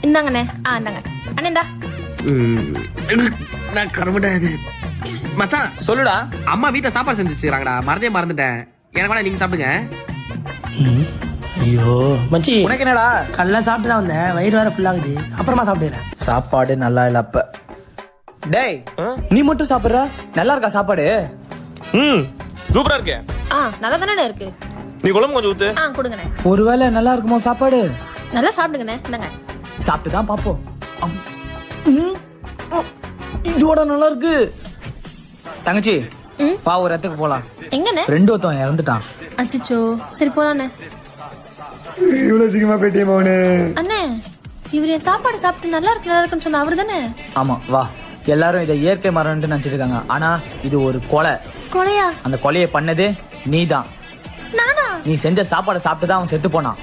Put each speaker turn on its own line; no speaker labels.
இந்தாங்கண்ணே. இந்தாங்க அண்ணே. இந்தா
நான் கருமடா இது. மச்சான்
சொல்லுடா.
அம்மா வீட்டுல சாப்பாடு செஞ்சு வச்சிருக்காங்கடா, மறந்துட்டேன். எனக்கு வேணா நீங்க சாப்பிடுங்க.
ஐயோ மச்சி,
உனக்கு என்னடா?
கல்ல சாப்பிட்டு தான் வந்தேன், வயிறு வேற ஃபுல் ஆகுது, அப்புறமா சாப்பிடுறேன்.
சாப்பாடு நல்லா இல்ல அப்ப. டேய் நீ மட்டும் சாப்பிடுற? நல்லா இருக்கா சாப்பாடு?
சூப்பரா இருக்கே.
நல்லா தானே இருக்கு.
நீ குழம்பு கொஞ்சம் ஊத்து.
கொடுங்கண்ணே.
ஒருவேளை நல்லா இருக்குமோ சாப்பாடு?
நல்லா சாப்பிடுங்கண்ணே. இந்தாங்க.
சாப்பிட்டு தான் பாப்போம். இதோட நல்லா இருக்கு. தங்கச்சி வா, ஒரு இடத்துக்கு போலாம்.
எங்கண்ணே?
ஃப்ரெண்ட் ஒருத்தன் இறந்துட்டான்.
அச்சோ, சரி போலாண்ணே.
இவ்வளவு சீக்கிரமா பேட்டியே மவனே.
அண்ணே, இவரு என் சாப்பாடு சாப்பிட்டு நல்லா இருக்குன்னு சொன்ன அவரு தானே?
ஆமா வா. எல்லாரும் இதை இயற்கை மரணம்னு நினைச்சிட்டு இருக்காங்க, ஆனா இது ஒரு கொலை.
கொலையா?
அந்த கொலையை பண்ணதே நீதான்.
நானா?
நீ செஞ்ச சாப்பாடை சாப்பிட்டு தான் அவன் செத்து போனான்.